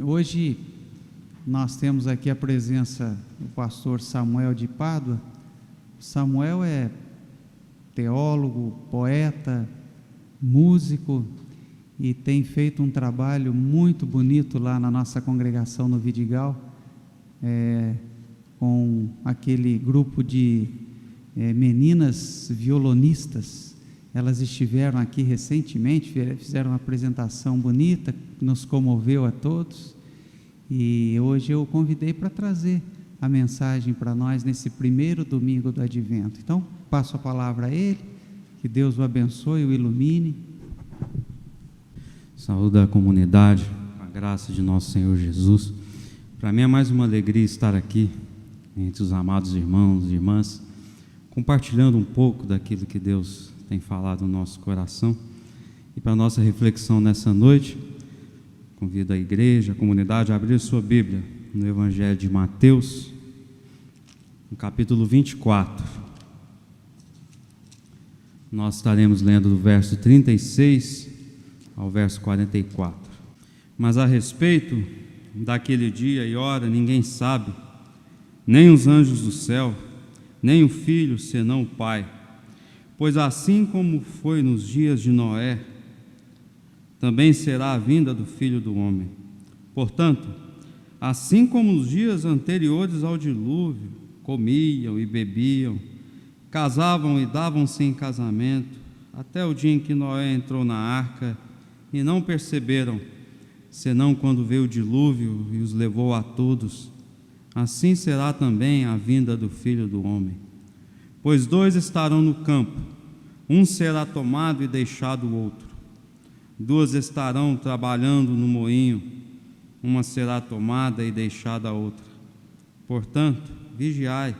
Hoje nós temos aqui a presença do pastor Samuel de Pádua. Samuel é teólogo, poeta, músico e tem feito um trabalho muito bonito lá na nossa congregação no Vidigal, com aquele grupo de meninas violonistas. Elas estiveram aqui recentemente, fizeram uma apresentação bonita, nos comoveu a todos, e hoje eu o convidei para trazer a mensagem para nós nesse primeiro domingo do Advento. Então, passo a palavra a ele, que Deus o abençoe e o ilumine. Saúde a comunidade, a graça de nosso Senhor Jesus. Para mim é mais uma alegria estar aqui entre os amados irmãos e irmãs, compartilhando um pouco daquilo que Deus tem falado no nosso coração. E para a nossa reflexão nessa noite, convido a igreja, a comunidade a abrir sua Bíblia no Evangelho de Mateus, no capítulo 24. Nós estaremos lendo do verso 36 ao verso 44. Mas a respeito daquele dia e hora ninguém sabe, nem os anjos do céu, nem o Filho, senão o Pai. Pois assim como foi nos dias de Noé, também será a vinda do Filho do Homem. Portanto, assim como nos dias anteriores ao dilúvio, comiam e bebiam, casavam e davam-se em casamento, até o dia em que Noé entrou na arca, e não perceberam, senão quando veio o dilúvio e os levou a todos, assim será também a vinda do Filho do Homem. Pois dois estarão no campo, um será tomado e deixado o outro. Duas estarão trabalhando no moinho, uma será tomada e deixada a outra. Portanto, vigiai,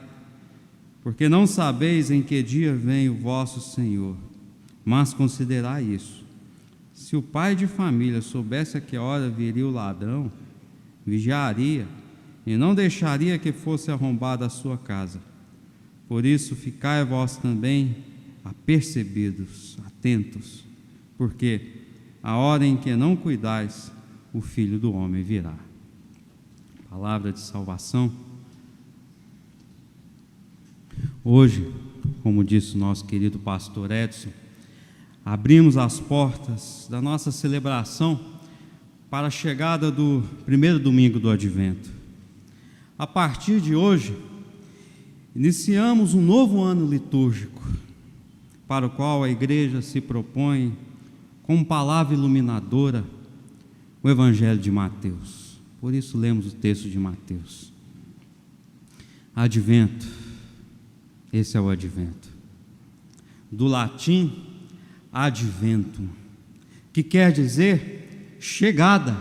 porque não sabeis em que dia vem o vosso Senhor. Mas considerai isso: se o pai de família soubesse a que hora viria o ladrão, vigiaria e não deixaria que fosse arrombada a sua casa. Por isso, ficai vós também apercebidos, atentos, porque a hora em que não cuidais, o Filho do Homem virá. Palavra de salvação. Hoje, como disse o nosso querido pastor Edson, abrimos as portas da nossa celebração para a chegada do primeiro domingo do Advento. A partir de hoje, iniciamos um novo ano litúrgico, para o qual a igreja se propõe, com palavra iluminadora, o Evangelho de Mateus. Por isso lemos o texto de Mateus. Advento, esse é o Advento. Do latim, adventum, que quer dizer chegada,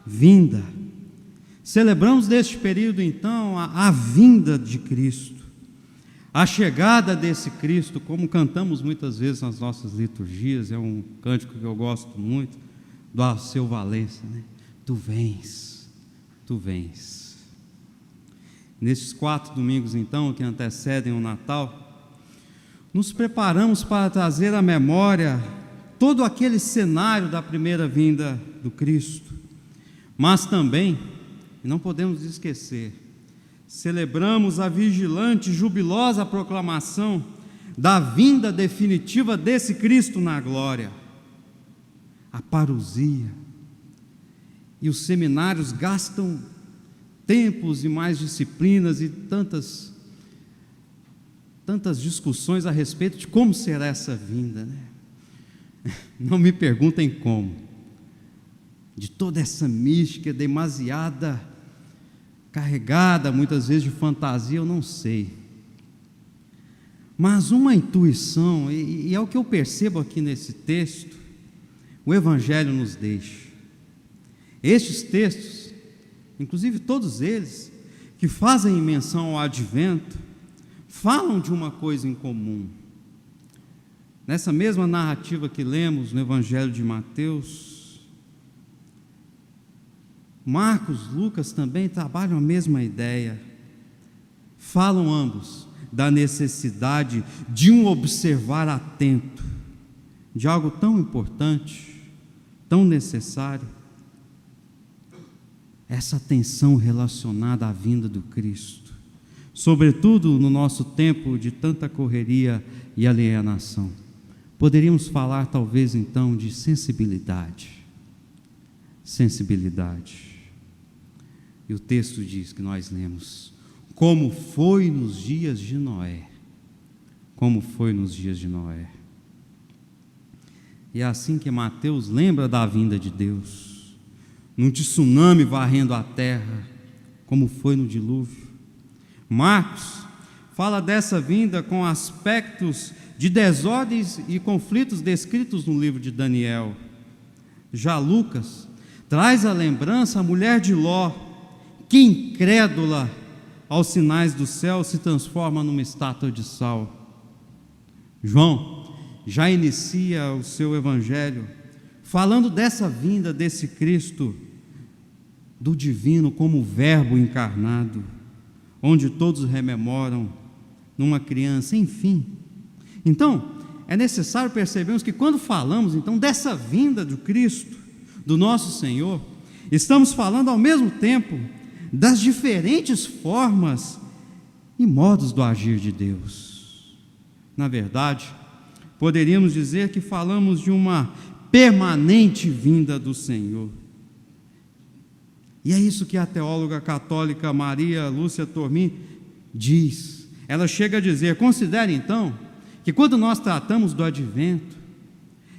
vinda. Celebramos neste período, então, a vinda de Cristo, a chegada desse Cristo, como cantamos muitas vezes nas nossas liturgias. É um cântico que eu gosto muito, do Alceu Valença, né? Tu vens, tu vens. Nesses 4 domingos, então, que antecedem o Natal, nos preparamos para trazer à memória todo aquele cenário da primeira vinda do Cristo, mas também, e não podemos esquecer, celebramos a vigilante e jubilosa proclamação da vinda definitiva desse Cristo na glória. A parousia, e os seminários gastam tempos e mais disciplinas e tantas discussões a respeito de como será essa vinda, né? Não me perguntem como, de toda essa mística demasiada carregada muitas vezes de fantasia, eu não sei, mas uma intuição, e é o que eu percebo aqui nesse texto, o Evangelho nos deixa. Estes textos, inclusive todos eles, que fazem menção ao Advento, falam de uma coisa em comum. Nessa mesma narrativa que lemos no Evangelho de Mateus, Marcos, Lucas também trabalham a mesma ideia. Falam ambos da necessidade de um observar atento, de algo tão importante, tão necessário. essa atenção relacionada à vinda do Cristo, sobretudo no nosso tempo de tanta correria e alienação. Poderíamos falar talvez então de sensibilidade. Sensibilidade. E o texto diz que nós lemos: como foi nos dias de Noé. Como foi nos dias de Noé. E é assim que Mateus lembra da vinda de Deus, num tsunami varrendo a terra, como foi no dilúvio. Marcos fala dessa vinda com aspectos de desordens e conflitos descritos no livro de Daniel. Já Lucas traz à lembrança a mulher de Ló, que incrédula aos sinais do céu se transforma numa estátua de sal. João já inicia o seu evangelho falando dessa vinda desse Cristo, do divino como verbo encarnado, onde todos rememoram numa criança, enfim. Então, é necessário percebermos que quando falamos então dessa vinda do Cristo, do nosso Senhor, estamos falando ao mesmo tempo das diferentes formas e modos do agir de Deus. Na verdade, poderíamos dizer que falamos de uma permanente vinda do Senhor. E é isso que a teóloga católica Maria Lúcia Tormin diz. Ela chega a dizer: considere então que quando nós tratamos do advento,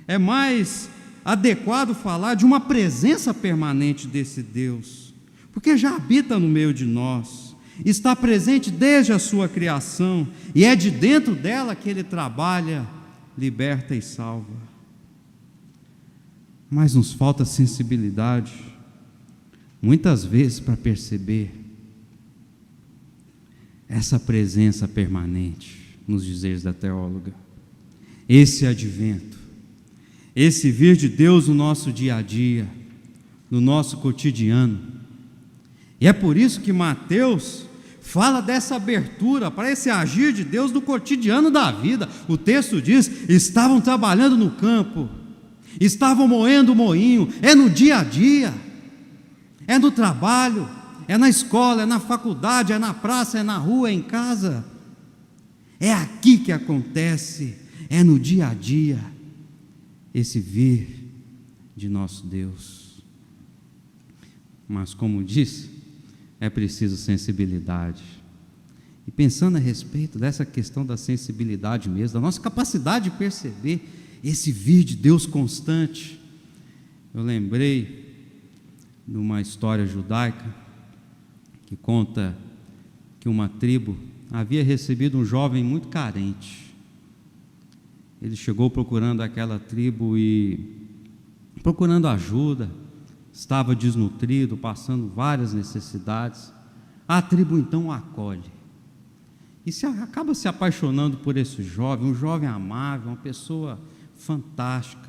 é mais adequado falar de uma presença permanente desse Deus, porque já habita no meio de nós, está presente desde a sua criação, e é de dentro dela que Ele trabalha, liberta e salva. Mas nos falta sensibilidade, muitas vezes, para perceber essa presença permanente, nos dizeres da teóloga, esse advento, esse vir de Deus no nosso dia a dia, no nosso cotidiano. E é por isso que Mateus fala dessa abertura para esse agir de Deus no cotidiano da vida. O texto diz: estavam trabalhando no campo, estavam moendo o moinho. É no dia a dia, é no trabalho, é na escola, é na faculdade, é na praça, é na rua, é em casa. É aqui que acontece, é no dia a dia, esse vir de nosso Deus. Mas, como disse, é preciso sensibilidade. E pensando a respeito dessa questão da sensibilidade mesmo, da nossa capacidade de perceber esse vir de Deus constante, eu lembrei de uma história judaica que conta que uma tribo havia recebido um jovem muito carente. Ele chegou procurando aquela tribo e procurando ajuda, estava desnutrido, passando várias necessidades. A tribo então o acolhe e acaba se apaixonando por esse jovem, um jovem amável, uma pessoa fantástica,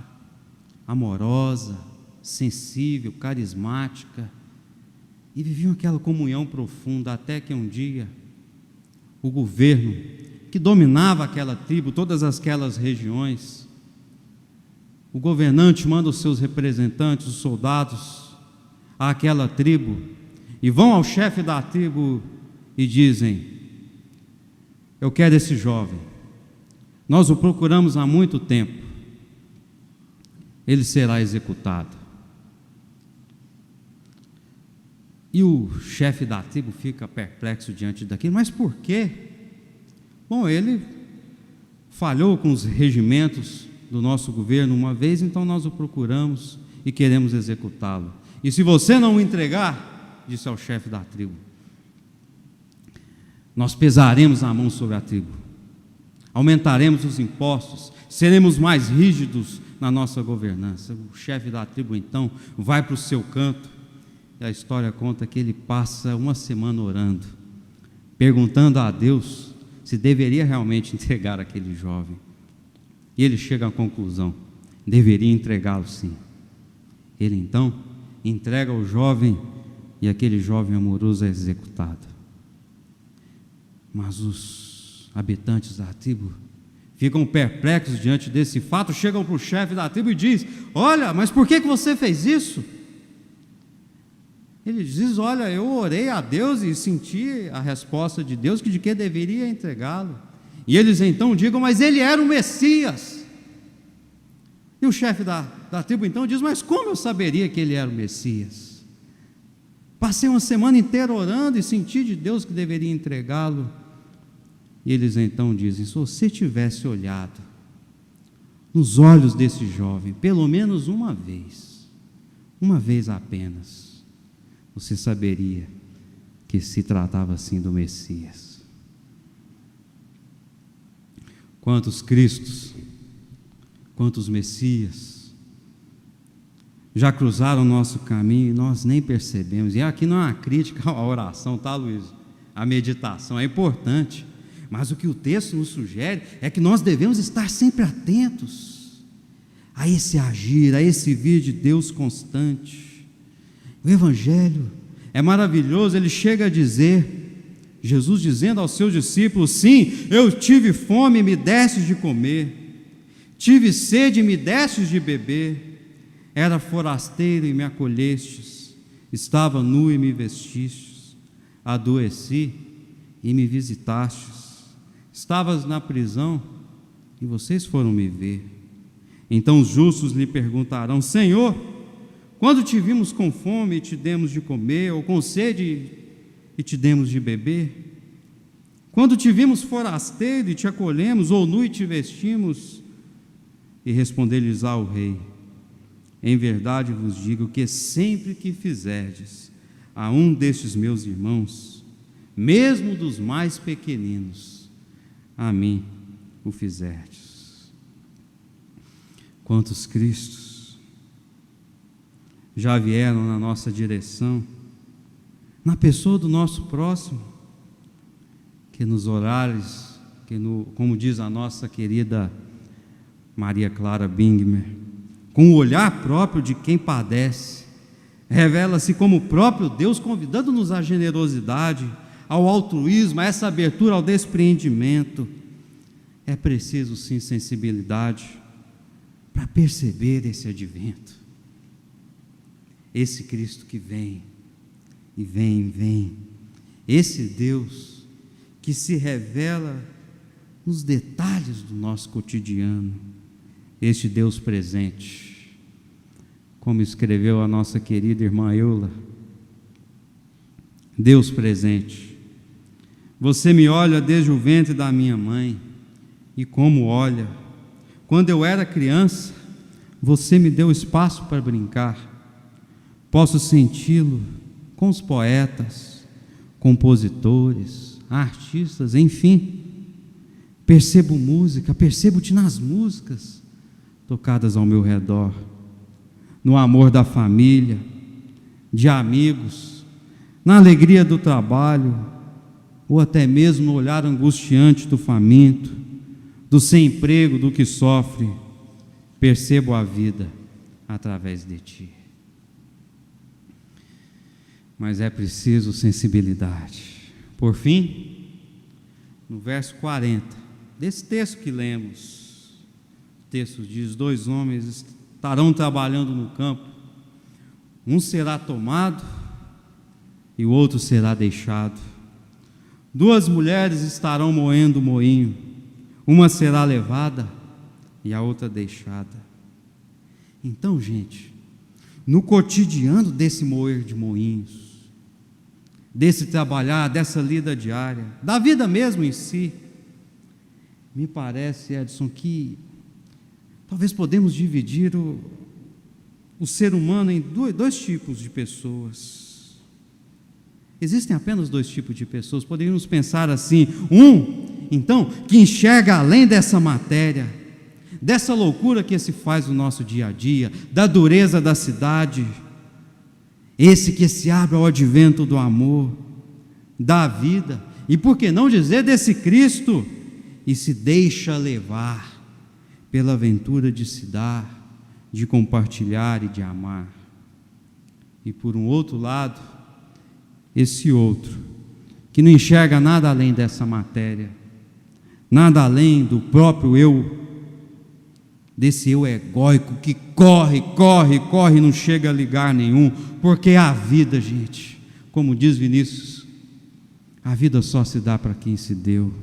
amorosa, sensível, carismática, e viviam aquela comunhão profunda, até que um dia o governo que dominava aquela tribo, todas aquelas regiões, o governante manda os seus representantes, os soldados, àquela tribo, e vão ao chefe da tribo e dizem: eu quero esse jovem, nós o procuramos há muito tempo, ele será executado. E o chefe da tribo fica perplexo diante daquilo. Mas por quê? Bom, ele falhou com os regimentos do nosso governo uma vez, então nós o procuramos e queremos executá-lo. E se você não o entregar, disse ao chefe da tribo, nós pesaremos a mão sobre a tribo, aumentaremos os impostos, seremos mais rígidos na nossa governança. O chefe da tribo então vai para o seu canto, e a história conta que ele passa uma semana orando, perguntando a Deus se deveria realmente entregar aquele jovem. E ele chega à conclusão: deveria entregá-lo sim. Ele então entrega o jovem, e aquele jovem amoroso é executado. Mas os habitantes da tribo ficam perplexos diante desse fato, chegam para o chefe da tribo e diz: olha, mas por que você fez isso? Ele diz: olha, eu orei a Deus e senti a resposta de Deus, que de que deveria entregá-lo. E eles então digam: mas ele era o Messias. E o chefe da tribo então diz: mas como eu saberia que ele era o Messias? Passei uma semana inteira orando e senti de Deus que deveria entregá-lo. E eles então dizem: se você tivesse olhado nos olhos desse jovem, pelo menos uma vez apenas, você saberia que se tratava assim do Messias. Quantos Cristos, quantos Messias já cruzaram o nosso caminho e nós nem percebemos. E aqui não é uma crítica à oração, tá, Luiz? A meditação é importante, mas o que o texto nos sugere é que nós devemos estar sempre atentos a esse agir, a esse vir de Deus constante. O Evangelho é maravilhoso. Ele chega a dizer, Jesus dizendo aos seus discípulos: sim, eu tive fome e me destes de comer, tive sede e me destes de beber, era forasteiro e me acolhestes, estava nu e me vestistes, adoeci e me visitastes, estavas na prisão e vocês foram me ver. Então os justos lhe perguntarão: Senhor, quando te vimos com fome e te demos de comer, ou com sede e te demos de beber? Quando te vimos forasteiro e te acolhemos, ou nu e te vestimos? E responder-lhes-á o rei: em verdade vos digo que sempre que fizerdes a um destes meus irmãos, mesmo dos mais pequeninos, a mim o fizerdes. Quantos Cristos já vieram na nossa direção, na pessoa do nosso próximo, que nos horários, como diz a nossa querida Maria Clara Bingmer, com o olhar próprio de quem padece, revela-se como o próprio Deus, convidando-nos à generosidade, ao altruísmo, a essa abertura ao despreendimento. É preciso sim sensibilidade para perceber esse advento, esse Cristo que vem, e vem, e vem, esse Deus que se revela nos detalhes do nosso cotidiano, este Deus presente, como escreveu a nossa querida irmã Eula: Deus presente, você me olha desde o ventre da minha mãe, e como olha, quando eu era criança, você me deu espaço para brincar, posso senti-lo com os poetas, compositores, artistas, enfim, percebo música, percebo-te nas músicas tocadas ao meu redor, no amor da família, de amigos, na alegria do trabalho, ou até mesmo no olhar angustiante do faminto, do sem emprego, do que sofre. Percebo a vida através de ti. Mas é preciso sensibilidade. Por fim, no verso 40 desse texto que lemos, o texto diz: 2 homens estarão trabalhando no campo, um será tomado e o outro será deixado. 2 mulheres estarão moendo o moinho, uma será levada e a outra deixada. Então, gente, no cotidiano desse moer de moinhos, desse trabalhar, dessa lida diária, da vida mesmo em si, me parece, Edson, que talvez podemos dividir o ser humano em dois tipos de pessoas. Existem apenas 2 tipos de pessoas. Poderíamos pensar assim: então, que enxerga além dessa matéria, dessa loucura que se faz no nosso dia a dia, da dureza da cidade, esse que se abre ao advento do amor, da vida, e por que não dizer desse Cristo, e se deixa levar pela aventura de se dar, de compartilhar e de amar. E por um outro lado, esse outro, que não enxerga nada além dessa matéria, nada além do próprio eu, desse eu egóico que corre e não chega a lugar nenhum, porque a vida, gente, como diz Vinícius, a vida só se dá para quem se deu,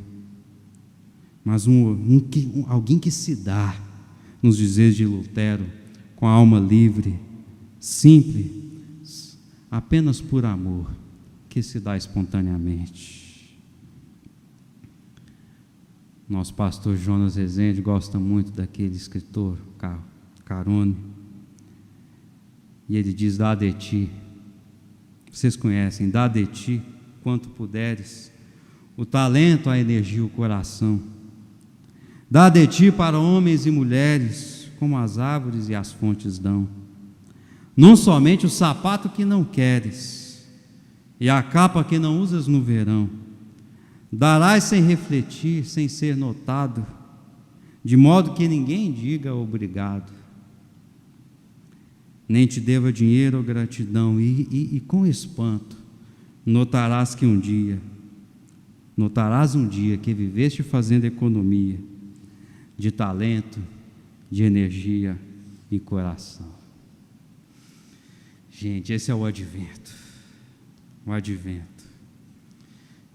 mas alguém que se dá, nos dizeres de Lutero, com a alma livre, simples, apenas por amor, que se dá espontaneamente. Nosso pastor Jonas Rezende gosta muito daquele escritor, Carone, e ele diz: dá de ti, vocês conhecem, dá de ti quanto puderes, o talento, a energia, o coração, dá de ti para homens e mulheres, como as árvores e as fontes dão, não somente o sapato que não queres, e a capa que não usas no verão, darás sem refletir, sem ser notado, de modo que ninguém diga obrigado, nem te deva dinheiro ou gratidão, e com espanto notarás um dia que viveste fazendo economia de talento, de energia e coração. Gente, esse é o advento. O advento.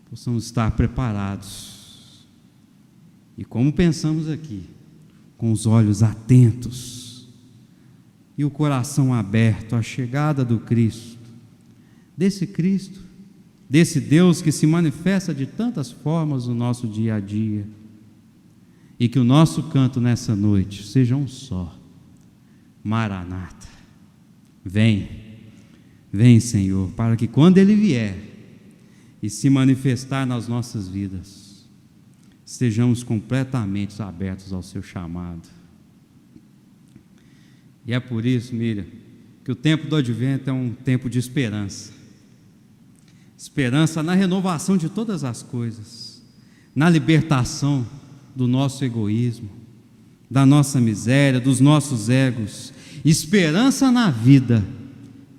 Possamos estar preparados. E como pensamos aqui, com os olhos atentos e o coração aberto à chegada do Cristo, desse Deus que se manifesta de tantas formas no nosso dia a dia, e que o nosso canto nessa noite seja um só: Maranata, vem, vem Senhor, para que quando Ele vier e se manifestar nas nossas vidas, estejamos completamente abertos ao seu chamado. E é por isso, Miriam, que o tempo do advento é um tempo de esperança. Esperança na renovação de todas as coisas, na libertação do nosso egoísmo, da nossa miséria, dos nossos egos, esperança na vida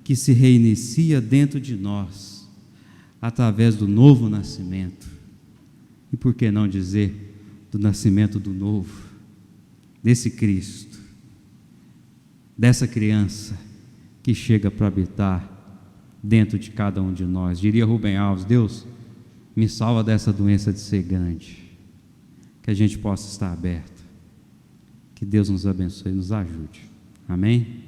que se reinicia dentro de nós, através do novo nascimento, e por que não dizer, do nascimento do novo, desse Cristo, dessa criança que chega para habitar dentro de cada um de nós. Diria Rubem Alves: Deus, me salva dessa doença de ser grande, que a gente possa estar aberto, que Deus nos abençoe e nos ajude. Amém?